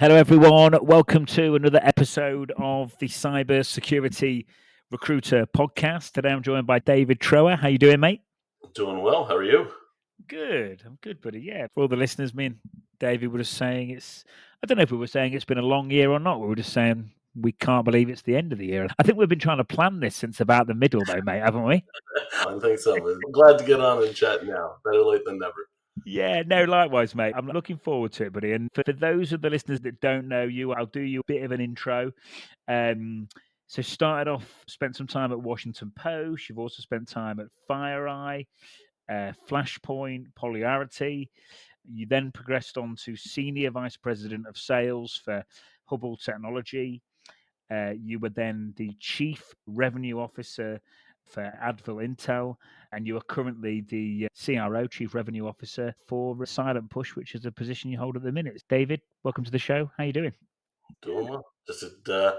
Hello, everyone. Welcome to another episode of the Cybersecurity Recruiter Podcast. Today, I'm joined by David Troha. How you doing, mate? Doing well. How are you? Good. I'm good, buddy. Yeah. For all the listeners, me and David were just saying I don't know if we were saying it's been a long year or not. We were just saying we can't believe it's the end of the year. I think we've been trying to plan this since about the middle, though, mate, haven't we? I think so. I'm glad to get on and chat now. Better late than never. Yeah, no, likewise, mate. I'm looking forward to it, buddy. And for those of the listeners that don't know you, I'll do you a bit of an intro. So started off, spent some time at Washington Post. You've also spent time at FireEye, Flashpoint, Polarity. You then progressed on to Senior Vice President of Sales for Hubble Technology. You were then the Chief Revenue Officer for Advil Intel, and you are currently the CRO, Chief Revenue Officer for Silent Push, which is a position you hold at the minute. David, welcome to the show. How you doing? Doing well. Just in the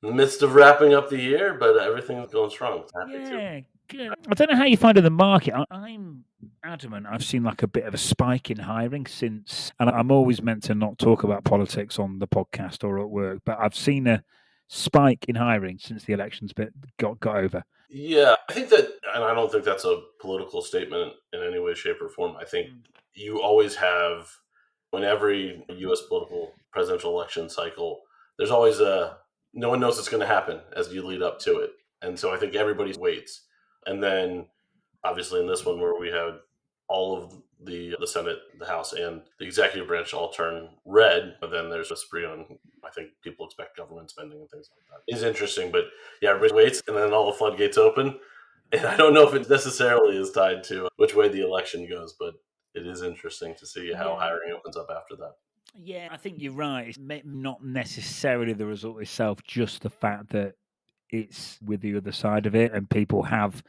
midst of wrapping up the year, but everything's going strong. Happy to. Yeah, good. I don't know how you find in the market. I'm adamant. I've seen like a bit of a spike in hiring since, and I'm always meant to not talk about politics on the podcast or at work, but I've seen a spike in hiring since the elections got over. Yeah, I think that, and I don't think that's a political statement in any way, shape, or form. I think you always have, in every U.S. political presidential election cycle, there's always no one knows what's going to happen as you lead up to it. And so I think everybody waits. And then obviously in this one where we had all of the Senate, the House, and the executive branch all turn red, but then there's a spree on, I think people expect government spending and things like that. It's interesting, but yeah, everybody waits, and then all the floodgates open. And I don't know if it necessarily is tied to which way the election goes, but it is interesting to see how hiring opens up after that. Yeah, I think you're right. It's not necessarily the result itself, just the fact that it's with the other side of it and people have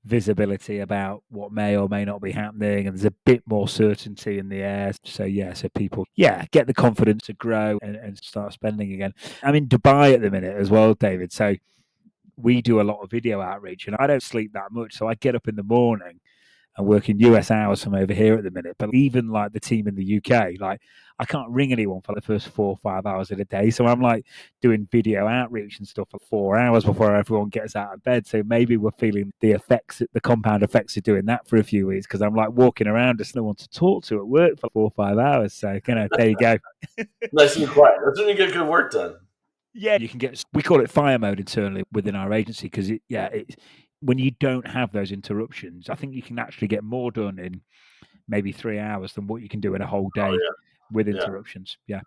visibility about what may or may not be happening and there's a bit more certainty in the air. So people get the confidence to grow and start spending again. I'm in Dubai at the minute as well, David. So we do a lot of video outreach and I don't sleep that much. So I get up in the morning and working US hours from over here at the minute. But even like the team in the UK, like I can't ring anyone for the first 4 or 5 hours of the day. So I'm like doing video outreach and stuff for 4 hours before everyone gets out of bed. So maybe we're feeling the compound effects of doing that for a few weeks because I'm like walking around, there's no one to talk to at work for 4 or 5 hours. So, there you go. Nice and quiet. That's when you get good work done. Yeah, you can we call it fire mode internally within our agency because when you don't have those interruptions, I think you can actually get more done in maybe 3 hours than what you can do in a whole day with interruptions. Yeah,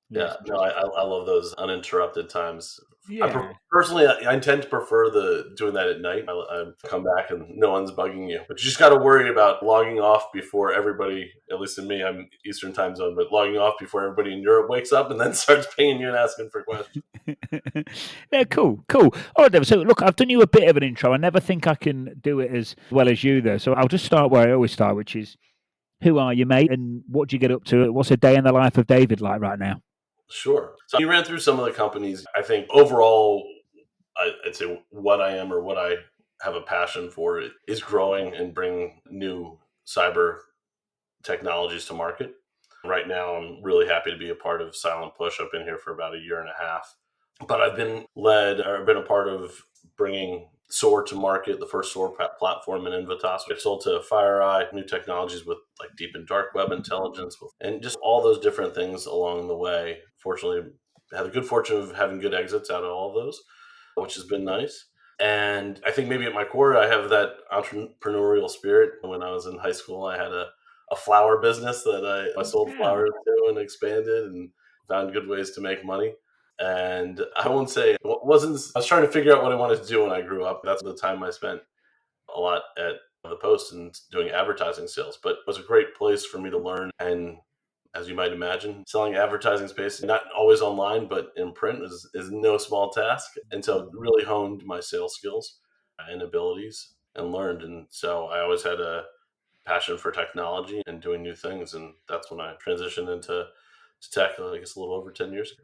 no, I love those uninterrupted times. Yeah. Personally, I tend to prefer doing that at night. I come back and no one's bugging you, but you just got to worry about logging off before everybody. At least in me, I'm Eastern time zone, but logging off before everybody in Europe wakes up and then starts pinging you and asking for questions. Yeah, cool. All right, David. So, look, I've done you a bit of an intro. I never think I can do it as well as you, though. So I'll just start where I always start, which is, who are you, mate, and what do you get up to? What's a day in the life of David like right now? Sure. So you ran through some of the companies. I think overall, I'd say what I am or what I have a passion for is growing and bringing new cyber technologies to market. Right now, I'm really happy to be a part of Silent Push. I've been here for about a year and a half, but I've been a part of bringing SOAR to market, the first SOAR platform in Invitas. I've sold to FireEye, new technologies with like deep and dark web intelligence, and just all those different things along the way. Fortunately, I had the good fortune of having good exits out of all of those, which has been nice. And I think maybe at my core, I have that entrepreneurial spirit. When I was in high school, I had a flower business that I sold flowers to and expanded and found good ways to make money. And I won't say I was trying to figure out what I wanted to do when I grew up. That's the time I spent a lot at the Post and doing advertising sales, but it was a great place for me to learn. And as you might imagine, selling advertising space, not always online, but in print is no small task. And so really honed my sales skills and abilities and learned. And so I always had a passion for technology and doing new things. And that's when I transitioned into tech, I guess a little over 10 years ago.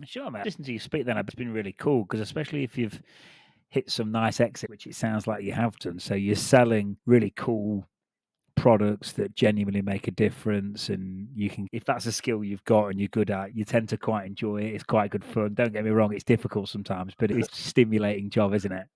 Sure, man. Listen to you speak then, it's been really cool because especially if you've hit some nice exit, which it sounds like you have done. So you're selling really cool products that genuinely make a difference, and you can, if that's a skill you've got and you're good at, you tend to quite enjoy it. It's quite good fun. Don't get me wrong, it's difficult sometimes, but it's a stimulating job, isn't it?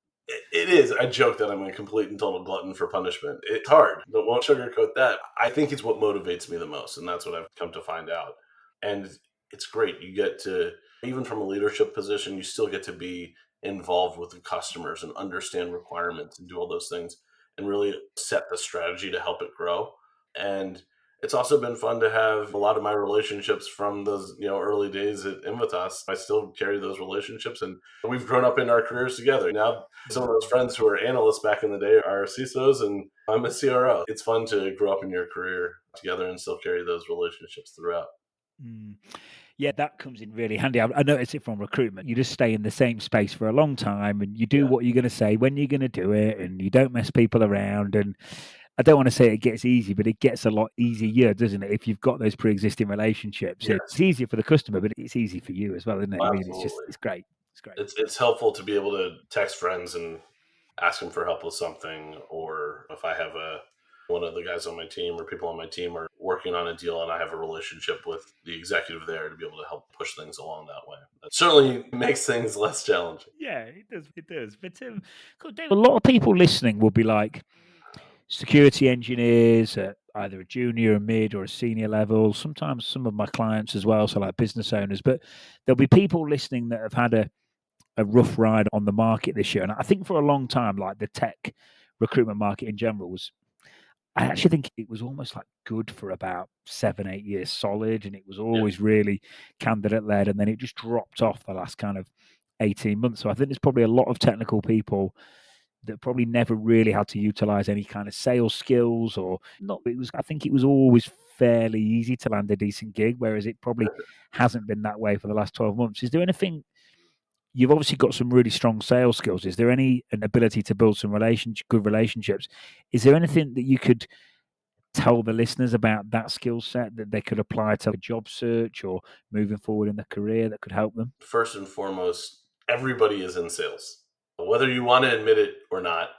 It is. I joke that I'm a complete and total glutton for punishment. It's hard, but won't sugarcoat that. I think it's what motivates me the most, and that's what I've come to find out. And it's great. You get to, even from a leadership position, you still get to be involved with the customers and understand requirements and do all those things and really set the strategy to help it grow. And it's also been fun to have a lot of my relationships from those, early days at Invitas. I still carry those relationships, and we've grown up in our careers together. Now, some of those friends who were analysts back in the day are CISOs, and I'm a CRO. It's fun to grow up in your career together and still carry those relationships throughout. Mm. Yeah, that comes in really handy. I notice it from recruitment. You just stay in the same space for a long time, and you do Yeah. what you're going to say when you're going to do it, and you don't mess people around. And I don't want to say it gets easy, but it gets a lot easier, doesn't it? If you've got those pre-existing relationships, Yes. it's easier for the customer, but it's easy for you as well, isn't it? I mean, Absolutely. it's great. It's great. It's helpful to be able to text friends and ask them for help with something, or if I have one of the guys on my team or people on my team are working on a deal and I have a relationship with the executive there to be able to help push things along that way. That certainly makes things less challenging. Yeah, it does. It does. But cool, David, a lot of people listening will be like security engineers at either a junior, a mid, or a senior level. Sometimes some of my clients as well, so like business owners. But there'll be people listening that have had a rough ride on the market this year. And I think for a long time, like the tech recruitment market in general was, I actually think it was almost like good for about 7, 8 years solid. And it was Yeah. always really candidate led. And then it just dropped off the last kind of 18 months. So I think there's probably a lot of technical people that probably never really had to utilize any kind of sales skills or not. I think it was always fairly easy to land a decent gig, whereas it probably hasn't been that way for the last 12 months. Is there anything, you've obviously got some really strong sales skills. Is there an ability to build some good relationships? Is there anything that you could tell the listeners about that skill set that they could apply to a job search or moving forward in their career that could help them? First and foremost, everybody is in sales. Whether you want to admit it or not,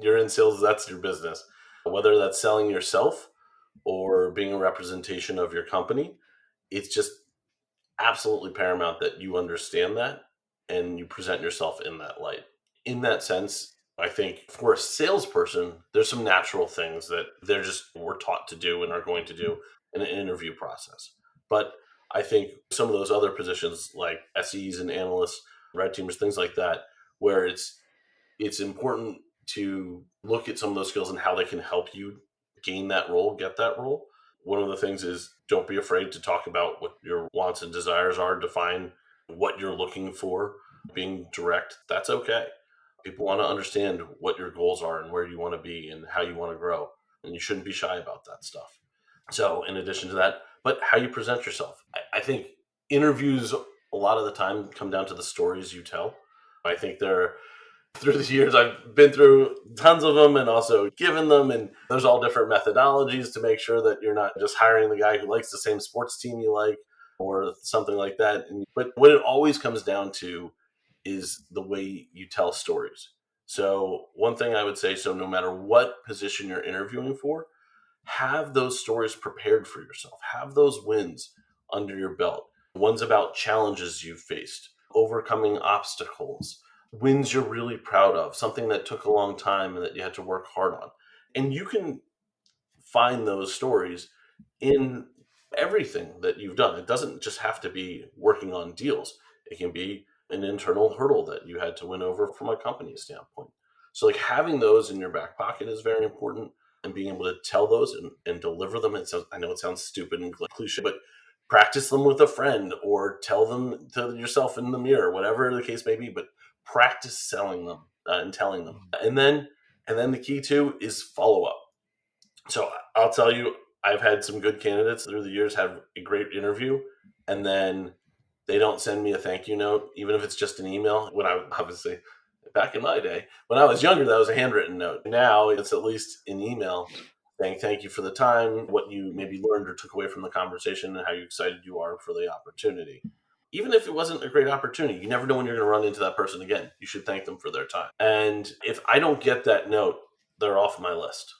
you're in sales, that's your business. Whether that's selling yourself or being a representation of your company, it's just absolutely paramount that you understand that and you present yourself in that light. In that sense, I think for a salesperson, there's some natural things that we're taught to do and are going to do in an interview process. But I think some of those other positions like SEs and analysts, red teamers, things like that, where it's important to look at some of those skills and how they can help you gain that role, get that role. One of the things is don't be afraid to talk about what your wants and desires are, define what you're looking for, being direct. That's okay. People want to understand what your goals are and where you want to be and how you want to grow. And you shouldn't be shy about that stuff. So, in addition to that, but how you present yourself. I think interviews a lot of the time come down to the stories you tell. I think through the years, I've been through tons of them and also given them. And there's all different methodologies to make sure that you're not just hiring the guy who likes the same sports team you like or something like that. But what it always comes down to is the way you tell stories. So one thing I would say, so no matter what position you're interviewing for, have those stories prepared for yourself. Have those wins under your belt. Ones about challenges you've faced, overcoming obstacles, wins you're really proud of, something that took a long time and that you had to work hard on. And you can find those stories in everything that you've done. It doesn't just have to be working on deals. It can be an internal hurdle that you had to win over from a company standpoint. So like having those in your back pocket is very important, and being able to tell those and deliver them. I know it sounds stupid and cliche, but practice them with a friend or tell them to yourself in the mirror, whatever the case may be, but practice selling them and telling them. And then the key too is follow up. So I'll tell you, I've had some good candidates through the years have a great interview, and then they don't send me a thank you note, even if it's just an email. When I obviously back in my day, when I was younger, that was a handwritten note. Now it's at least an email saying thank you for the time, what you maybe learned or took away from the conversation, and how excited you are for the opportunity. Even if it wasn't a great opportunity, you never know when you're going to run into that person again. You should thank them for their time. And if I don't get that note, they're off my list.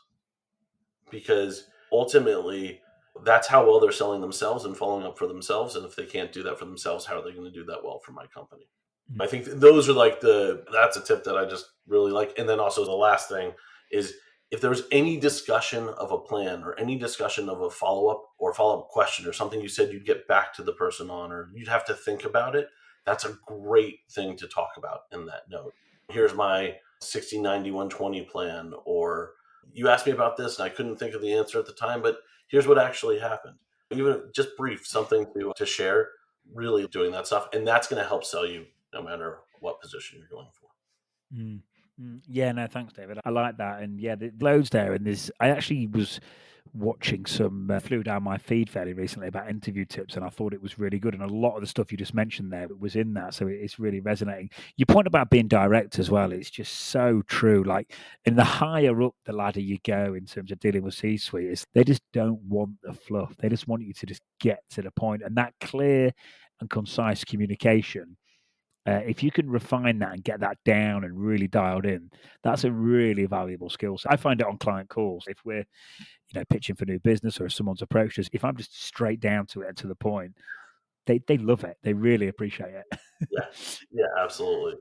because ultimately that's how well they're selling themselves and following up for themselves. And if they can't do that for themselves, how are they going to do that well for my company? Mm. I think those are like that's a tip that I just really like. And then also the last thing is, if there was any discussion of a plan or any discussion of a follow up question or something you said you'd get back to the person on, or you'd have to think about it, that's a great thing to talk about in that note. Here's my 60-90-120 plan, or you asked me about this and I couldn't think of the answer at the time, but here's what actually happened. Even just brief, something to share, really doing that stuff. And that's going to help sell you no matter what position you're going for. Mm. Yeah, no, thanks, David. I like that, and yeah, the loads there. And there's, I actually was watching some flew down my feed fairly recently about interview tips, and I thought it was really good. And a lot of the stuff you just mentioned there was in that, so it's really resonating. Your point about being direct as well, it's just so true. Like, in the higher up the ladder you go in terms of dealing with C-suite, is they just don't want the fluff. They just want you to just get to the point, and that clear and concise communication. If you can refine that and get that down and really dialed in, that's a really valuable skill set. I find it on client calls. If we're, pitching for new business, or if someone's approached us, if I'm just straight down to it and to the point, they love it. They really appreciate it. Yeah. Yeah, absolutely.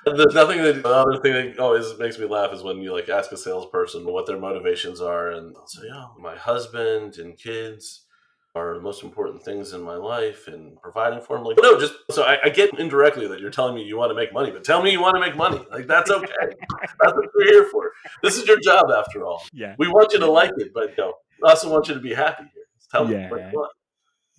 There's nothing that the other thing that always makes me laugh is when you like ask a salesperson what their motivations are, and they'll say, "Yeah, my husband and kids are the most important things in my life, and providing for them." Like, no, just so I get indirectly that you're telling me you want to make money, but tell me you want to make money. Like, that's okay. That's what we're here for. This is your job, after all. Yeah. We want you to like it, but we also want you to be happy here. Just tell me what Yeah. you want.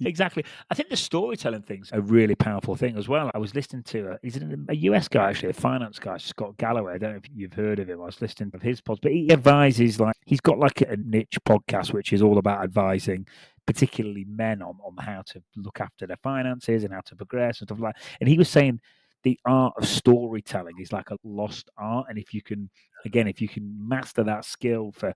Exactly. I think the storytelling thing's a really powerful thing as well. I was listening to he's a US guy, actually, a finance guy, Scott Galloway. I don't know if you've heard of him. I was listening to his pods, but he advises, like, he's got like a niche podcast which is all about advising particularly men on how to look after their finances and how to progress and stuff like that. And he was saying the art of storytelling is like a lost art. And if you can master that skill for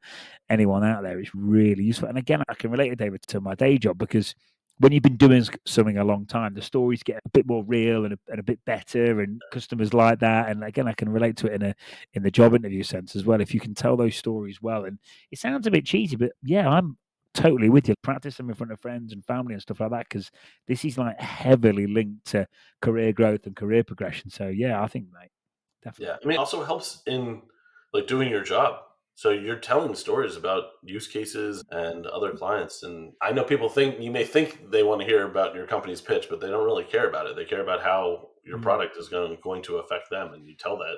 anyone out there, it's really useful. And again, I can relate to David to my day job, because when you've been doing something a long time, the stories get a bit more real and a bit better, and customers like that. And again, I can relate to it in the job interview sense as well. If you can tell those stories well, and it sounds a bit cheesy, but yeah, I'm totally with you. Practice them in front of friends and family and stuff like that, because this is like heavily linked to career growth and career progression. So yeah, I think, mate, Yeah, definitely. I mean, it also helps in like doing your job. So you're telling stories about use cases and other clients. And I know people you may think they want to hear about your company's pitch, but they don't really care about it. They care about how your Mm, product is going to affect them. And you tell that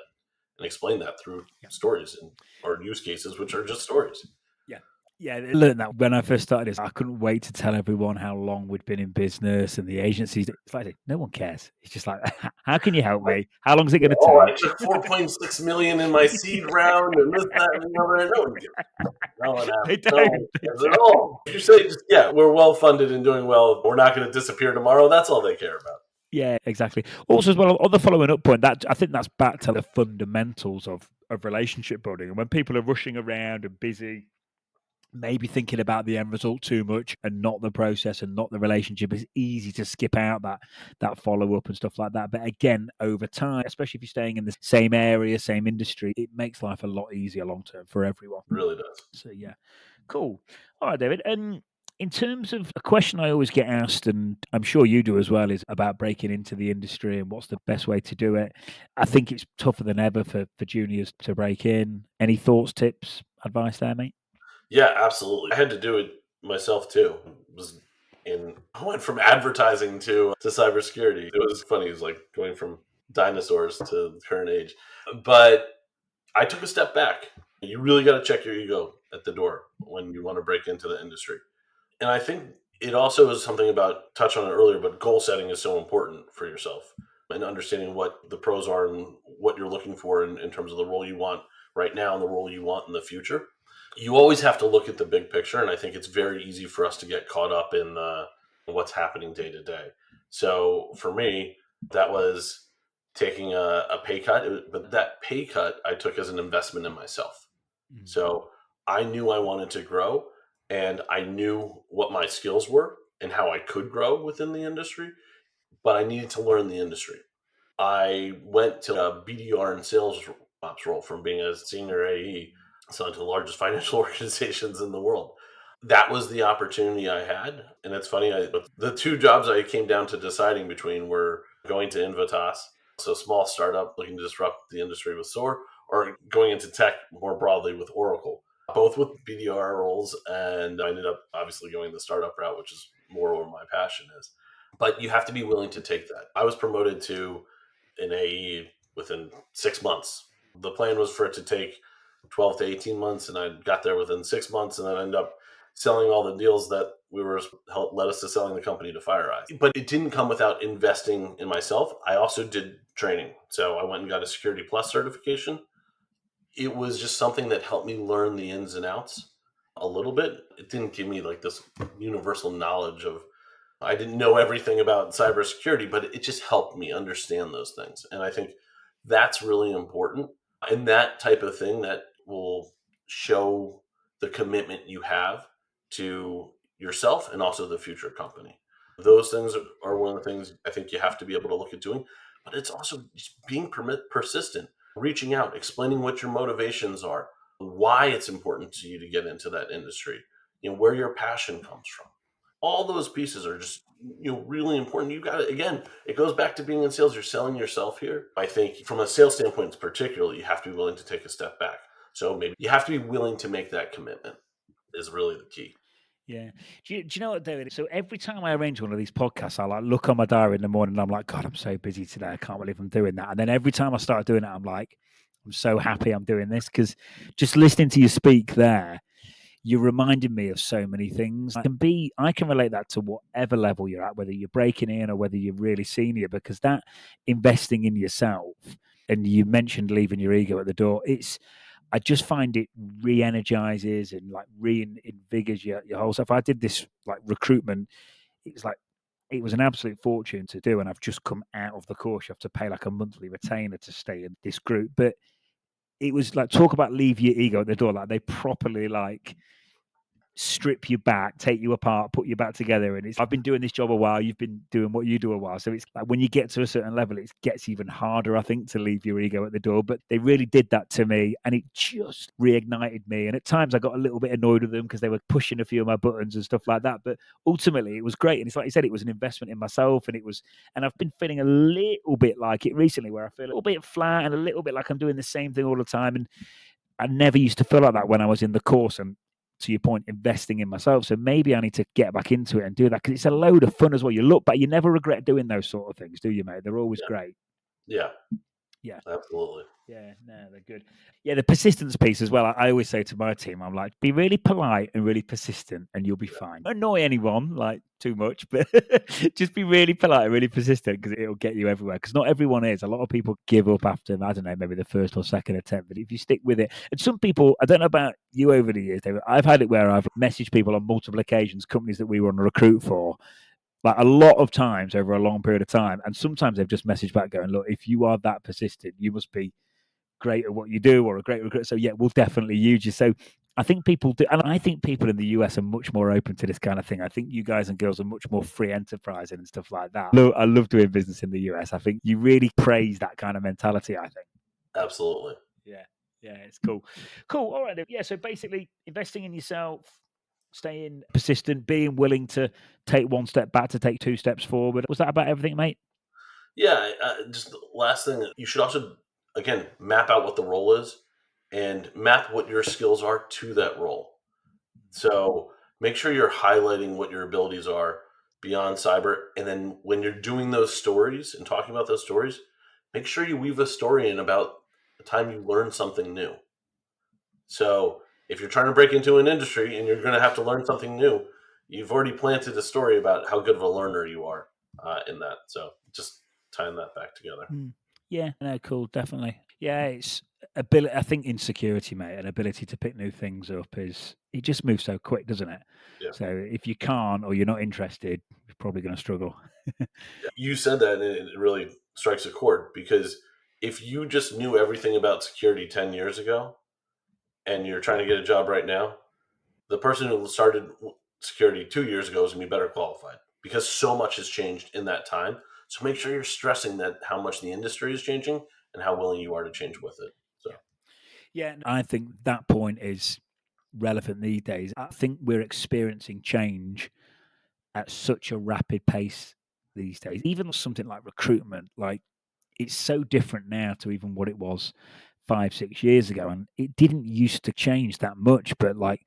and explain that through yeah. stories or use cases, which are just stories. Yeah. Yeah, I learned that when I first started this. I couldn't wait to tell everyone how long we'd been in business and the agencies. It's like, no one cares. It's just like, how can you help me? How long is it going to Oh, I take? took 4.6 million in my seed round and this, that, and the other. No one gives. No one They asks. No one don't. They cares at don't. all. If you say, just, yeah, we're well funded and doing well, we're not going to disappear tomorrow, that's all they care about. Yeah, exactly. Also, as well, on the following up point, that I think that's back to the fundamentals of relationship building. And when people are rushing around and busy, maybe thinking about the end result too much and not the process and not the relationship, it's easy to skip out that follow up and stuff like that. But again, over time, especially if you're staying in the same area, same industry, it makes life a lot easier long term for everyone. It really does. So yeah, cool. All right, David. And in terms of a question I always get asked, and I'm sure you do as well, is about breaking into the industry and what's the best way to do it. I think it's tougher than ever for juniors to break in. Any thoughts, tips, advice there, mate? Yeah, absolutely. I had to do it myself too. I went from advertising to cybersecurity. It was funny. It was like going from dinosaurs to the current age. But I took a step back. You really got to check your ego at the door when you want to break into the industry. And I think it also is something about, touch on it earlier, but goal setting is so important for yourself and understanding what the pros are and what you're looking for in terms of the role you want right now and the role you want in the future. You always have to look at the big picture. And I think it's very easy for us to get caught up in what's happening day to day. So for me, that was taking a pay cut, but that pay cut I took as an investment in myself. Mm. So I knew I wanted to grow, and I knew what my skills were and how I could grow within the industry, but I needed to learn the industry. I went to a BDR and sales ops role from being a senior AE. selling to the largest financial organizations in the world. That was the opportunity I had. And it's funny, the two jobs I came down to deciding between were going to Invitas, so a small startup looking to disrupt the industry with SOAR, or going into tech more broadly with Oracle, both with BDR roles. And I ended up obviously going the startup route, which is more where my passion is. But you have to be willing to take that. I was promoted to an AE within 6 months. The plan was for it to take 12 to 18 months, and I got there within 6 months, and then I ended up selling all the deals that we were led us to selling the company to FireEye. But it didn't come without investing in myself. I also did training. So I went and got a Security Plus certification. It was just something that helped me learn the ins and outs a little bit. It didn't give me like this universal knowledge of, I didn't know everything about cybersecurity, but it just helped me understand those things. And I think that's really important. And that type of thing that will show the commitment you have to yourself and also the future company. Those things are one of the things I think you have to be able to look at doing, but it's also just being persistent, reaching out, explaining what your motivations are, why it's important to you to get into that industry, where your passion comes from. All those pieces are just really important. You got it. Again, it goes back to being in sales. You're selling yourself here. I think from a sales standpoint, particularly, you have to be willing to take a step back. So maybe you have to be willing to make that commitment is really the key. Yeah. Do you know what, David? So every time I arrange one of these podcasts, I like look on my diary in the morning and I'm like, God, I'm so busy today. I can't believe I'm doing that. And then every time I start doing it, I'm like, I'm so happy I'm doing this, because just listening to you speak there, you reminded me of so many things. I can relate that to whatever level you're at, whether you're breaking in or whether you're really senior, because that investing in yourself, and you mentioned leaving your ego at the door, I just find it re-energizes and like reinvigorates your whole self. I did this like recruitment. It was an absolute fortune to do, and I've just come out of the course. You have to pay like a monthly retainer to stay in this group, but it was like, talk about leave your ego at the door. Like, they properly like strip you back, take you apart, put you back together. And I've been doing this job a while, you've been doing what you do a while. So it's like when you get to a certain level, it gets even harder, I think, to leave your ego at the door. But they really did that to me, and it just reignited me. And at times I got a little bit annoyed with them because they were pushing a few of my buttons and stuff like that. But ultimately it was great. And it's like you said, it was an investment in myself, and I've been feeling a little bit like it recently, where I feel a little bit flat and a little bit like I'm doing the same thing all the time. And I never used to feel like that when I was in the course, and to your point, investing in myself. So maybe I need to get back into it and do that, because it's a load of fun as well. You look back, you never regret doing those sort of things, do you, mate? They're always great. Yeah, Yeah. absolutely. Yeah, no, they're good. Yeah, the persistence piece as well. I always say to my team, I'm like, be really polite and really persistent, and you'll be fine. Don't annoy anyone like too much, but just be really polite and really persistent, because it'll get you everywhere. Because not everyone is. A lot of people give up after, I don't know, maybe the first or second attempt. But if you stick with it, and some people, I don't know about you over the years, David, I've had it where I've messaged people on multiple occasions, companies that we were on a recruit for, like a lot of times over a long period of time. And sometimes they've just messaged back going, look, if you are that persistent, you must be great at what you do, or a great recruiter. So yeah, we'll definitely use you. So I think people do, and I think people in the US are much more open to this kind of thing. I think you guys and girls are much more free enterprising and stuff like that. I love doing business in the US. I think you really praise that kind of mentality, I think. Absolutely. Yeah, it's cool. All right, yeah. So basically, investing in yourself, staying persistent, being willing to take one step back to take two steps forward. Was that about everything, mate? Yeah, just the last thing, you should also, again, map out what the role is and map what your skills are to that role. So make sure you're highlighting what your abilities are beyond cyber. And then when you're doing those stories and talking about those stories, make sure you weave a story in about the time you learned something new. So if you're trying to break into an industry and you're going to have to learn something new, you've already planted a story about how good of a learner you are in that. So just tying that back together. Yeah, no, cool, definitely. Yeah, it's ability. I think in security, mate, an ability to pick new things up it just moves so quick, doesn't it? Yeah. So if you can't or you're not interested, you're probably going to struggle. You said that, and it really strikes a chord, because if you just knew everything about security 10 years ago and you're trying to get a job right now, the person who started security 2 years ago is going to be better qualified, because so much has changed in that time. So make sure you're stressing that how much the industry is changing and how willing you are to change with it. So Yeah, I think that point is relevant these days. I think we're experiencing change at such a rapid pace these days. Even something like recruitment, like it's so different now to even what it was 5, 6 years ago. And it didn't used to change that much, but like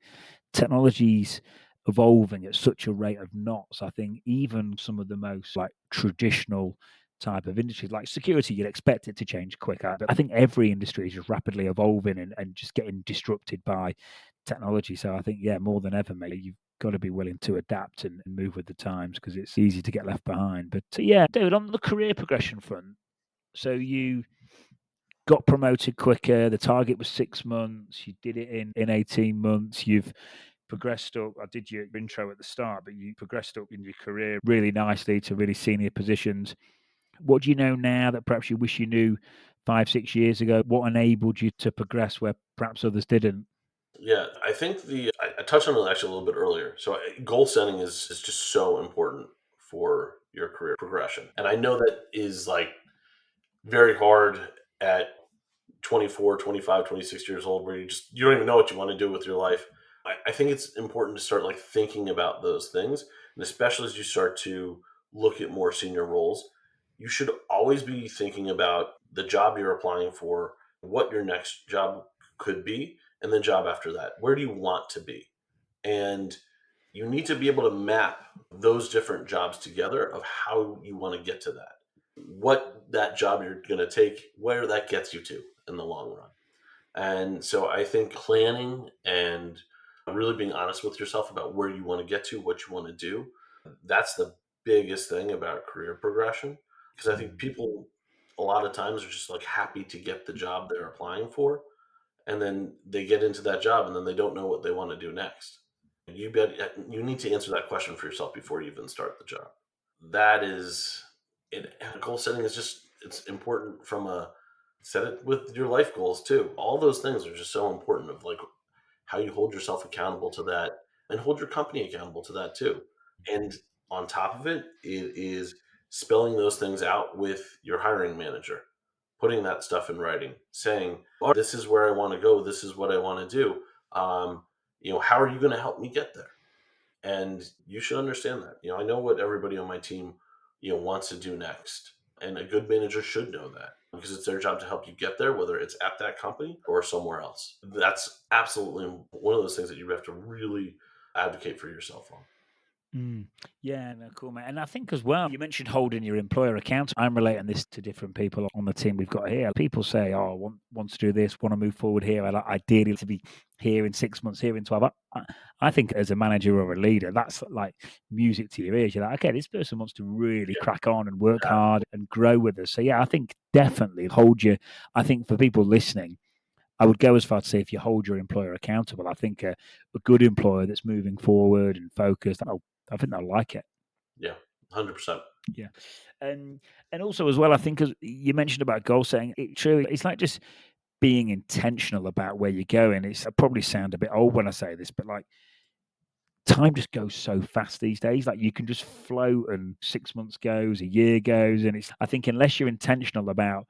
technology's evolving at such a rate of knots. I think even some of the most like traditional type of industries like security, you'd expect it to change quicker. But I think every industry is just rapidly evolving and just getting disrupted by technology. So I think, yeah, more than ever, mate, you've got to be willing to adapt and move with the times because it's easy to get left behind. But yeah, David, on the career progression front, so you got promoted quicker. The target was 6 months. You did it in 18 months. You've progressed up. I did your intro at the start, but you progressed up in your career really nicely to really senior positions. What do you know now that perhaps you wish you knew 5, 6 years ago? What enabled you to progress where perhaps others didn't? Yeah, I think I touched on it actually a little bit earlier. So goal setting is just so important for your career progression. And I know that is like very hard at 24, 25, 26 years old where you don't even know what you want to do with your life. I think it's important to start like thinking about those things. And especially as you start to look at more senior roles, you should always be thinking about the job you're applying for, what your next job could be, and the job after that. Where do you want to be? And you need to be able to map those different jobs together of how you want to get to that. What that job you're going to take, where that gets you to in the long run. And so I think planning and really being honest with yourself about where you want to get to, what you want to do, that's the biggest thing about career progression. Because I think Mm. people a lot of times are just like happy to get the job they're applying for. And then they get into that job and then they don't know what they want to do next. You need to answer that question for yourself before you even start the job. That is it. Goal setting is just it's important from a set it with your life goals too. All those things are just so important of like how you hold yourself accountable to that and hold your company accountable to that too. And on top of it, it is spelling those things out with your hiring manager, putting that stuff in writing, saying, "Oh, this is where I want to go. This is what I want to do. How are you going to help me get there?" And you should understand that. I know what everybody on my team, wants to do next. And a good manager should know that because it's their job to help you get there, whether it's at that company or somewhere else. That's absolutely one of those things that you have to really advocate for yourself on. Mm. Yeah, no, cool, mate. And I think as well, you mentioned holding your employer accountable. I'm relating this to different people on the team we've got here. People say, "Oh, I want to do this, want to move forward here. I like ideally to be here in 6 months, here in 12." I think as a manager or a leader, that's like music to your ears. You're like, okay, this person wants to really Yeah, crack on and work hard absolutely. and grow with us. So yeah, I think definitely hold your. I think for people listening, I would go as far to say if you hold your employer accountable, I think a good employer that's moving forward and focused, I think they'll like it. Yeah, 100%. Yeah, and also as well, I think as you mentioned about goal setting, it truly it's like just being intentional about where you're going. I probably sound a bit old when I say this, but like time just goes so fast these days. Like you can just float, and 6 months goes, a year goes, and I think unless you're intentional about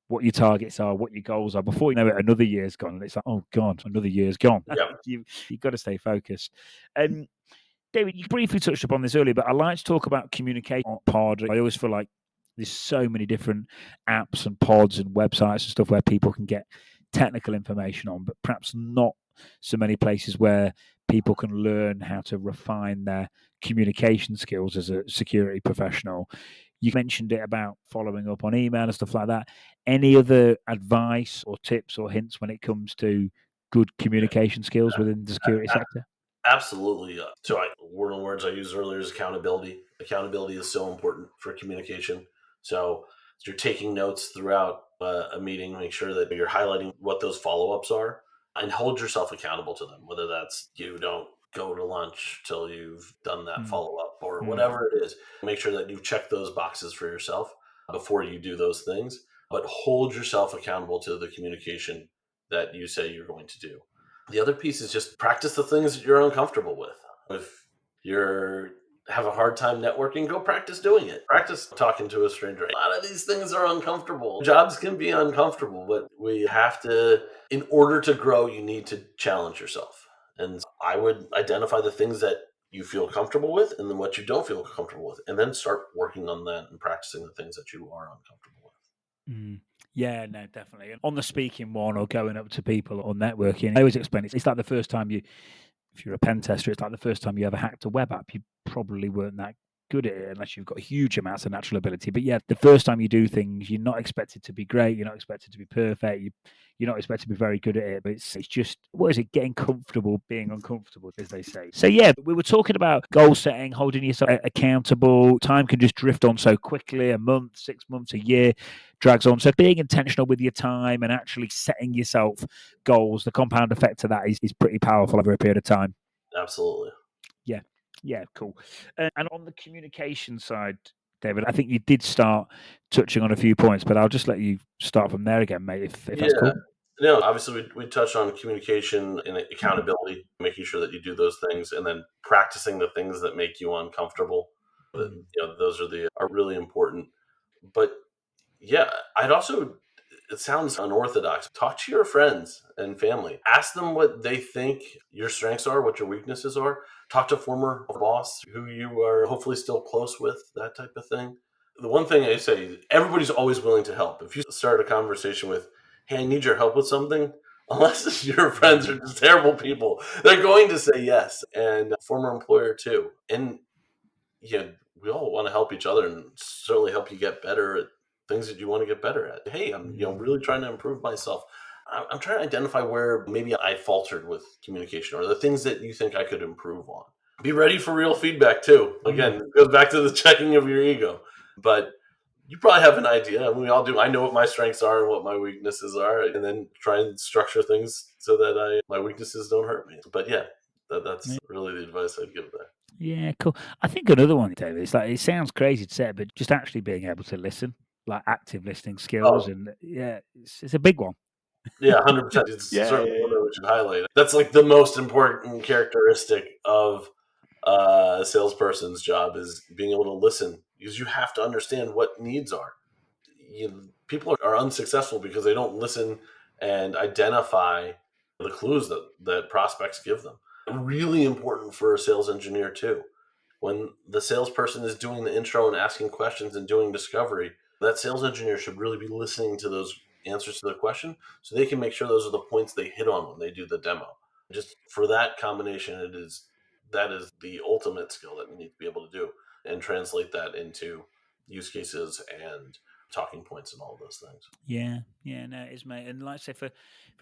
what your targets are, what your goals are. Before you know it, another year's gone, and it's like, oh god, another year's gone. Yeah, You've got to stay focused. Um, David, you briefly touched upon this earlier, but I like to talk about communication on pod. I always feel like there's so many different apps and pods and websites and stuff where people can get technical information on, but perhaps not so many places where people can learn how to refine their communication skills as a security professional. You mentioned it about following up on email and stuff like that. Any other advice or tips or hints when it comes to good yeah, communication skills within the security sector? absolutely. One of the words I used earlier is accountability. Accountability is so important for communication. So, if you're taking notes throughout a meeting, make sure that you're highlighting what those follow ups are and hold yourself accountable to them, whether that's you don't go to lunch till you've done that Mm, follow up or mm, whatever it is. Make sure that you've checked those boxes for yourself before you do those things, but hold yourself accountable to the communication that you say you're going to do. The other piece is just practice the things that you're uncomfortable with. If you're have a hard time networking, go practice doing it. Practice talking to a stranger. A lot of these things are uncomfortable. Jobs can be uncomfortable, but we have to, in order to grow, you need to challenge yourself. And I would identify the things that you feel comfortable with and then what you don't feel comfortable with, and then start working on that and practicing the things that you are uncomfortable with. Mm. Yeah, no, definitely. And on the speaking one or going up to people or networking, I always explain it's like the first time if you're a pen tester, it's like the first time you ever hacked a web app. You probably weren't that good at it unless you've got huge amounts of natural ability. But yeah, the first time you do things, you're not expected to be great. You're not expected to be perfect. You're not expected to be very good at it. But it's just, what is it? Getting comfortable being uncomfortable, as they say. So yeah, we were talking about goal setting, holding yourself accountable. Time can just drift on so quickly. A month, 6 months, a year drags on. So being intentional with your time and actually setting yourself goals, the compound effect of that is pretty powerful over a period of time. Absolutely. Yeah. Yeah, cool. And on the communication side, David, I think you did start touching on a few points, but I'll just let you start from there again, mate, if Yeah. that's cool. No, obviously we touched on communication and accountability, making sure that you do those things, and then practicing the things that make you uncomfortable. Mm. Those are really important. But yeah, I'd also, it sounds unorthodox. Talk to your friends and family. Ask them what they think your strengths are, what your weaknesses are. Talk to a former boss who you are hopefully still close with, that type of thing. The one thing I say, everybody's always willing to help. If you start a conversation with, hey, I need your help with something, unless your friends are just terrible people, they're going to say yes. And former employer too. And yeah, we all want to help each other and certainly help you get better at things that you want to get better at. Hey, I'm really trying to improve myself. I'm trying to identify where maybe I faltered with communication or the things that you think I could improve on. Be ready for real feedback too. Again, it goes back to the checking of your ego. But you probably have an idea. I mean, we all do. I know what my strengths are and what my weaknesses are, and then try and structure things so that my weaknesses don't hurt me. But yeah, that's really the advice I'd give there. Yeah, cool. I think another one, David, is like, it sounds crazy to say it, but just actually being able to listen, like active listening skills. Oh, And yeah, it's a big one. yeah, 100%. It's Yeah, certainly one yeah, that we should highlight. That's like the most important characteristic of a salesperson's job is being able to listen, because you have to understand what needs are. People are unsuccessful because they don't listen and identify the clues that prospects give them. Really important for a sales engineer too. When the salesperson is doing the intro and asking questions and doing discovery, that sales engineer should really be listening to those answers to the question so they can make sure those are the points they hit on when they do the demo. Just for that combination, that is the ultimate skill that we need to be able to do and translate that into use cases and talking points and all of those things. yeah, no, it is, mate. And like I say, for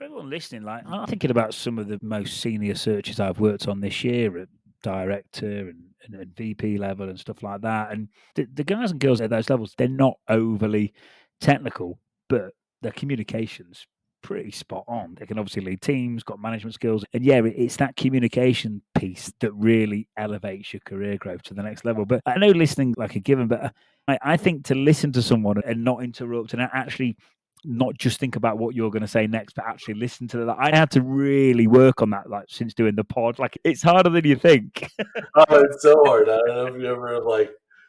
everyone listening, like I'm thinking about some of the most senior searches I've worked on this year at director and VP level and stuff like that. And the guys and girls at those levels, they're not overly technical, but their communication's pretty spot on. They can obviously lead teams, got management skills. And yeah, it's that communication piece that really elevates your career growth to the next level. But I know listening like a given, but I think to listen to someone and not interrupt and actually not just think about what you're going to say next, but actually listen to that. I had to really work on that, like since doing the pod. Like it's harder than you think. Oh, it's so hard. I don't know if you ever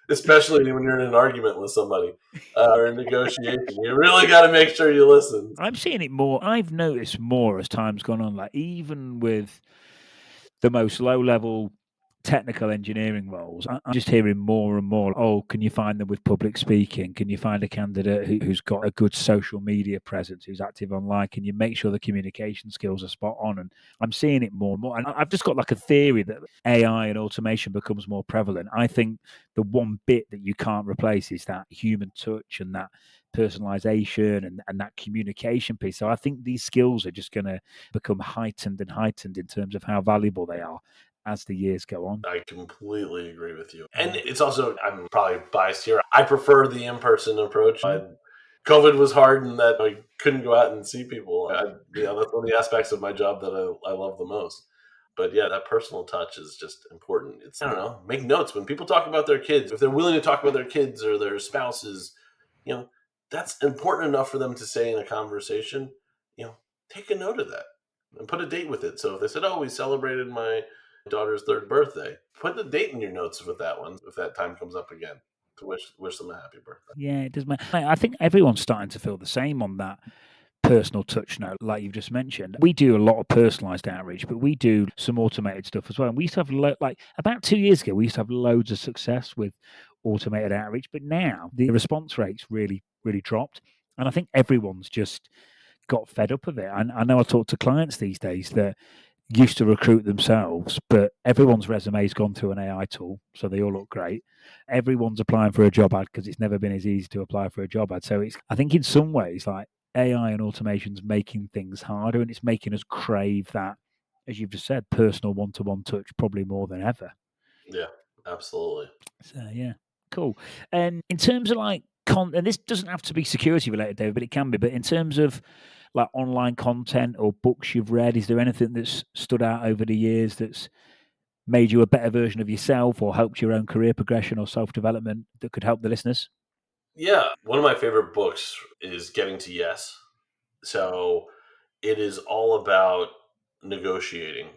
especially when you're in an argument with somebody or a negotiation, you really got to make sure you listen. I'm seeing it more. I've noticed more as time's gone on. Like even with the most low level technical engineering roles, I'm just hearing more and more. Oh, can you find them with public speaking? Can you find a candidate who's got a good social media presence, who's active online? Can you make sure the communication skills are spot on? And I'm seeing it more and more. And I've just got like a theory that AI and automation becomes more prevalent. I think the one bit that you can't replace is that human touch and that personalization and that communication piece. So I think these skills are just going to become heightened and heightened in terms of how valuable they are as the years go on. I completely agree with you. And it's also, I'm probably biased here. I prefer the in-person approach. COVID was hard in that I couldn't go out and see people. That's one of the aspects of my job that I love the most. But yeah, that personal touch is just important. I don't know, make notes when people talk about their kids. If they're willing to talk about their kids or their spouses, that's important enough for them to say in a conversation. Take a note of that and put a date with it. So if they said, "Oh, we celebrated my daughter's third birthday. Put the date in your notes with that one if that time comes up again to wish them a happy birthday. Yeah, it does matter. I think everyone's starting to feel the same on that personal touch note, like you've just mentioned. We do a lot of personalized outreach, but we do some automated stuff as well. And we used to have like about 2 years ago, we used to have loads of success with automated outreach, but now the response rates really dropped. And I think everyone's just got fed up of it. I know I talk to clients these days that used to recruit themselves, but everyone's resume's gone through an AI tool, so they all look great. Everyone's applying for a job ad because it's never been as easy to apply for a job ad. So I think in some ways, like AI and automation's making things harder, and it's making us crave that, as you've just said, personal one-to-one touch probably more than ever. Yeah, absolutely. So yeah, cool. And in terms of like and this doesn't have to be security related, David, but it can be. But in terms of like online content or books you've read, is there anything that's stood out over the years that's made you a better version of yourself or helped your own career progression or self-development that could help the listeners? Yeah, one of my favorite books is Getting to Yes. So it is all about negotiating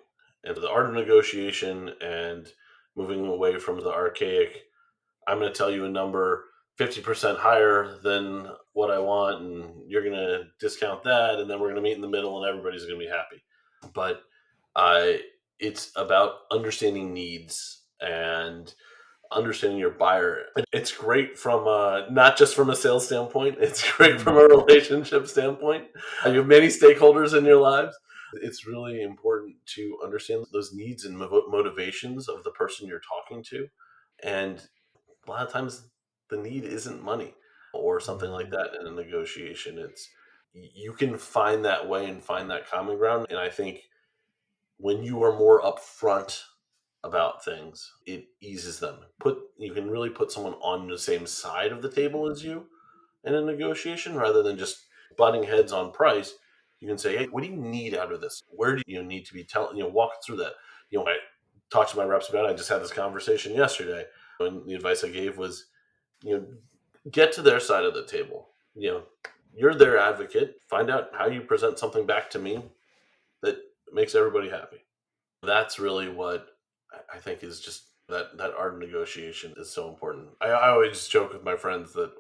and the art of negotiation and moving away from the archaic, I'm going to tell you a number 50% higher than what I want, and you're going to discount that, and then we're going to meet in the middle, and everybody's going to be happy. But it's about understanding needs and understanding your buyer. It's great from not just from a sales standpoint, it's great from a relationship standpoint. You have many stakeholders in your lives. It's really important to understand those needs and motivations of the person you're talking to. And a lot of times the need isn't money or something like that in a negotiation. It's you can find that way and find that common ground. And I think when you are more upfront about things, it eases them. You can really put someone on the same side of the table as you in a negotiation rather than just butting heads on price. You can say, hey, what do you need out of this? Where do you need to be telling, walk through that. I talked to my reps about it. I just had this conversation yesterday. And the advice I gave was, get to their side of the table. You're their advocate. Find out how you present something back to me that makes everybody happy. That's really what I think is just that art of negotiation is so important. I always joke with my friends that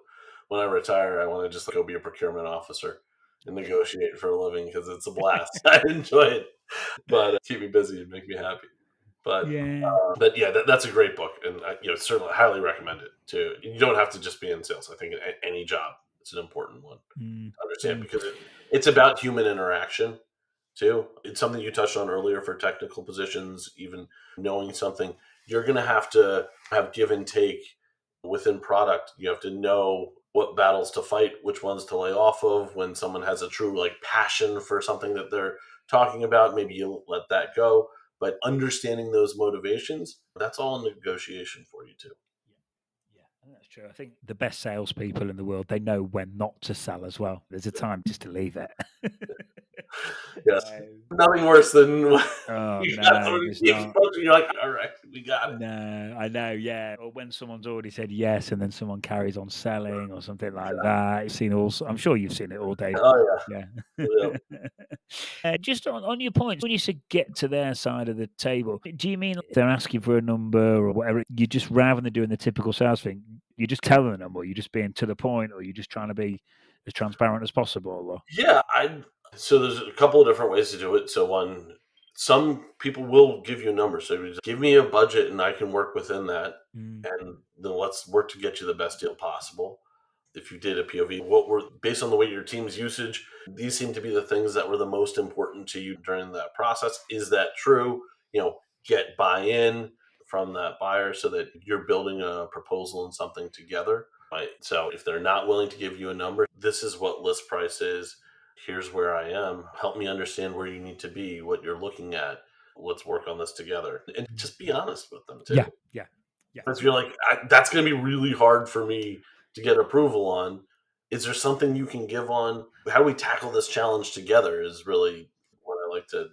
when I retire, I want to just go be a procurement officer and negotiate for a living because it's a blast. I enjoy it, but keep me busy and make me happy. But yeah, that's a great book, and certainly highly recommend it too. You don't have to just be in sales. I think in any job, it's an important one to understand because it's about human interaction too. It's something you touched on earlier for technical positions, even knowing something. You're going to have give and take within product. You have to know what battles to fight, which ones to lay off of. When someone has a true passion for something that they're talking about, maybe you let that go. But understanding those motivations, that's all in negotiation for you too. Yeah, that's true. I think the best salespeople in the world, they know when not to sell as well. There's a time just to leave it. Yes. Nothing worse than oh no, there's not. You're like, all right, we got it. No, I know, yeah. Or when someone's already said yes and then someone carries on selling or something like that. You've seen I'm sure you've seen it all, Dave. Oh yeah. Just on your point, when you said get to their side of the table, do you mean they're asking for a number or whatever? You just, rather than doing the typical sales thing, you're just telling them, or you're just being to the point, or you're just trying to be as transparent as possible? Or? Yeah, so there's a couple of different ways to do it. So some people will give you a number. So you just give me a budget and I can work within that. And then let's work to get you the best deal possible. If you did a POV, based on the way your team's usage, these seem to be the things that were the most important to you during that process. Is that true? Get buy-in from that buyer so that you're building a proposal and something together. Right. So if they're not willing to give you a number, this is what list price is. Here's where I am. Help me understand where you need to be, what you're looking at. Let's work on this together. And just be honest with them too. Yeah. If you're like, that's going to be really hard for me to get approval on. Is there something you can give on? How do we tackle this challenge together is really what I like to.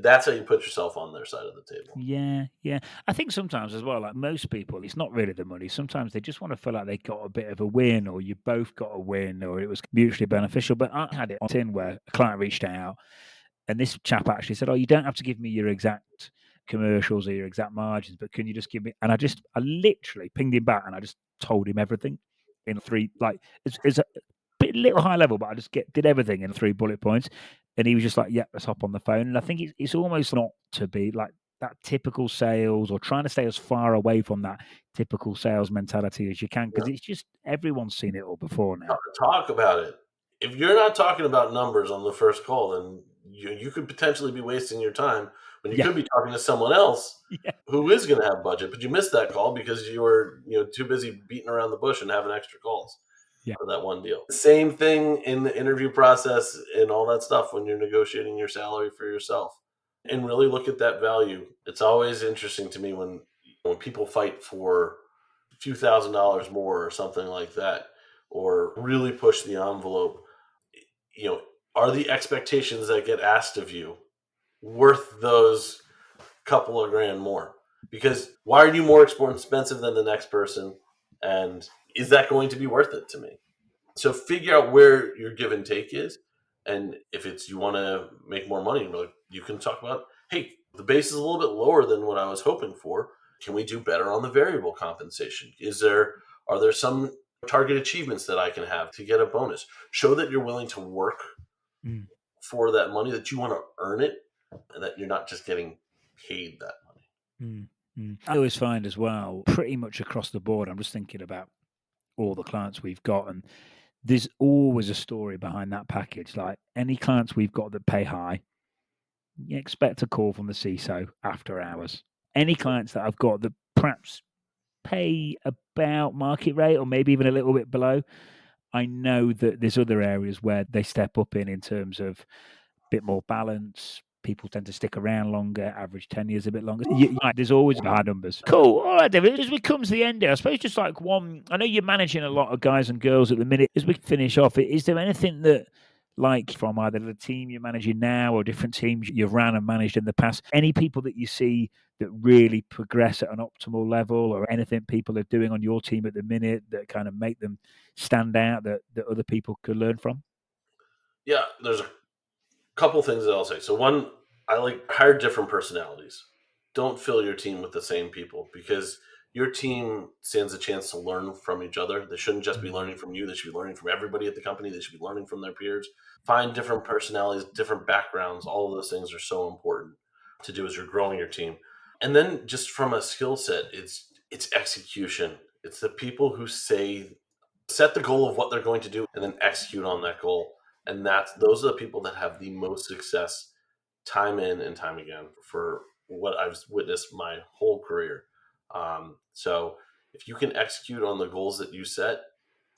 That's how you put yourself on their side of the table. Yeah. I think sometimes as well, like most people, it's not really the money. Sometimes they just want to feel like they got a bit of a win, or you both got a win, or it was mutually beneficial. But I had it on tin where a client reached out, and this chap actually said, "Oh, you don't have to give me your exact commercials or your exact margins, but can you just give me? And I literally pinged him back and I just told him everything in 3, like, it's a bit little high level, but I just did everything in 3 bullet points. And he was just like, yeah, let's hop on the phone. And I think it's almost not to be like that typical sales, or trying to stay as far away from that typical sales mentality as you can, because it's just, everyone's seen it all before now. Talk about it. If you're not talking about numbers on the first call, then you could potentially be wasting your time when you could be talking to someone else who is going to have budget, but you missed that call because you were too busy beating around the bush and having extra calls for that one deal. Same thing in the interview process and all that stuff when you're negotiating your salary for yourself, and really look at that value. It's always interesting to me when people fight for a few $1,000s more or something like that, or really push the envelope. Are the expectations that get asked of you worth those couple of grand more? Because why are you more expensive than the next person? And is that going to be worth it to me? So figure out where your give and take is. And if it's you want to make more money, you can talk about, hey, the base is a little bit lower than what I was hoping for. Can we do better on the variable compensation? Are there some target achievements that I can have to get a bonus? Show that you're willing to work for that money, that you want to earn it, and that you're not just getting paid that money. I always find as well, pretty much across the board, I'm just thinking about all the clients we've got, and there's always a story behind that package. Like any clients we've got that pay high, you expect a call from the CISO after hours. Any clients that I've got that perhaps pay about market rate or maybe even a little bit below, I know that there's other areas where they step up in terms of a bit more balance. People tend to stick around longer, average tenures a bit longer. There's always high numbers. Cool. All right, David, as we come to the end here, I suppose just like one, I know you're managing a lot of guys and girls at the minute. As we finish off, is there anything that, like from either the team you're managing now or different teams you've ran and managed in the past, any people that you see that really progress at an optimal level, or anything people are doing on your team at the minute that kind of make them stand out that other people could learn from? Yeah, there's a couple things that I'll say. So one, I hire different personalities. Don't fill your team with the same people, because your team stands a chance to learn from each other. They shouldn't just be learning from you. They should be learning from everybody at the company. They should be learning from their peers. Find different personalities, different backgrounds. All of those things are so important to do as you're growing your team. And then just from a skill set, it's execution. It's the people who set the goal of what they're going to do and then execute on that goal. And those are the people that have the most success time in and time again, for what I've witnessed my whole career. So if you can execute on the goals that you set,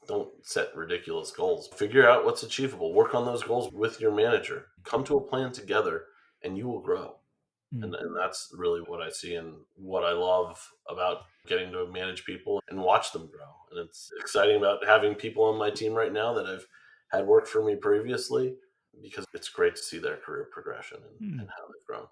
don't set ridiculous goals. Figure out what's achievable. Work on those goals with your manager. Come to a plan together and you will grow. And that's really what I see and what I love about getting to manage people and watch them grow. And it's exciting about having people on my team right now that I've had worked for me previously, because it's great to see their career progression and how they've grown.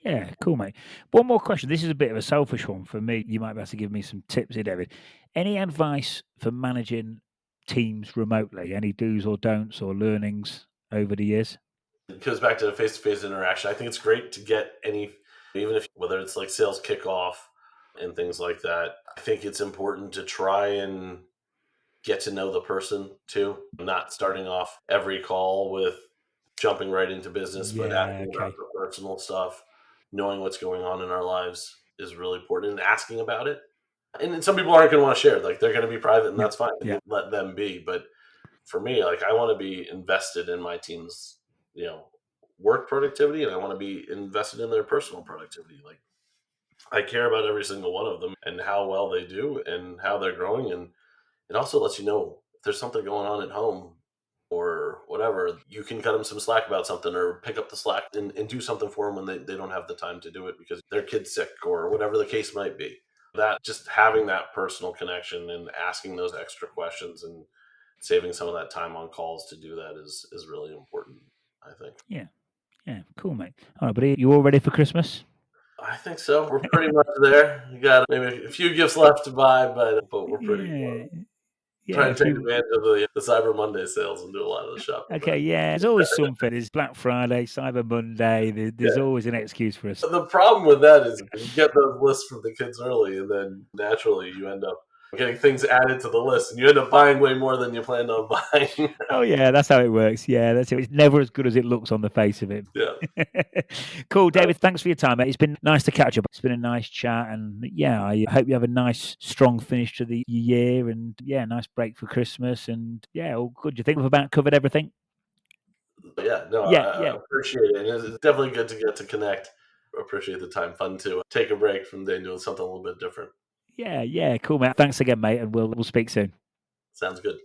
Yeah, cool, mate. One more question. This is a bit of a selfish one for me. You might be able to give me some tips here, David. Any advice for managing teams remotely? Any do's or don'ts or learnings over the years? It goes back to the face-to-face interaction. I think it's great to get whether it's like sales kickoff and things like that. I think it's important to try and get to know the person too, not starting off every call with jumping right into business, but asking about the personal stuff. Knowing what's going on in our lives is really important, and asking about it. And then some people aren't going to want to share. Like, they're going to be private, and that's fine. You let them be. But for me, I want to be invested in my team's, work productivity, and I want to be invested in their personal productivity. Like, I care about every single one of them and how well they do and how they're growing. And it also lets you know if there's something going on at home or whatever, you can cut them some slack about something, or pick up the slack and do something for them when they don't have the time to do it because their kid's sick or whatever the case might be. That, just having that personal connection and asking those extra questions and saving some of that time on calls to do that is really important, I think. Yeah, cool, mate. All right, buddy, you all ready for Christmas? I think so. We're pretty much there. You got maybe a few gifts left to buy, but we're pretty close. Try Yeah, and if take you advantage of the Cyber Monday sales and do a lot of the shopping okay, then. yeah, there's always something. There's Black Friday, Cyber Monday. There's Yeah. always an excuse for us. The problem with that is you get those lists from the kids early, and then naturally you end up getting things added to the list, and you end up buying way more than you planned on buying. Oh yeah, that's how it works. Yeah, that's it. It's never as good as it looks on the face of it. Yeah. Cool, David. Thanks for your time, mate. It's been nice to catch up. It's been a nice chat, and yeah, I hope you have a nice, strong finish to the year, and yeah, nice break for Christmas, and yeah, all good. Do you think we've about covered everything? Yeah, no, Yeah, I yeah. appreciate it. And it's definitely good to get to connect. I appreciate the time. Fun to take a break from the day and doing something a little bit different. Yeah, yeah, cool, mate. Thanks again, mate, and we'll speak soon. Sounds good.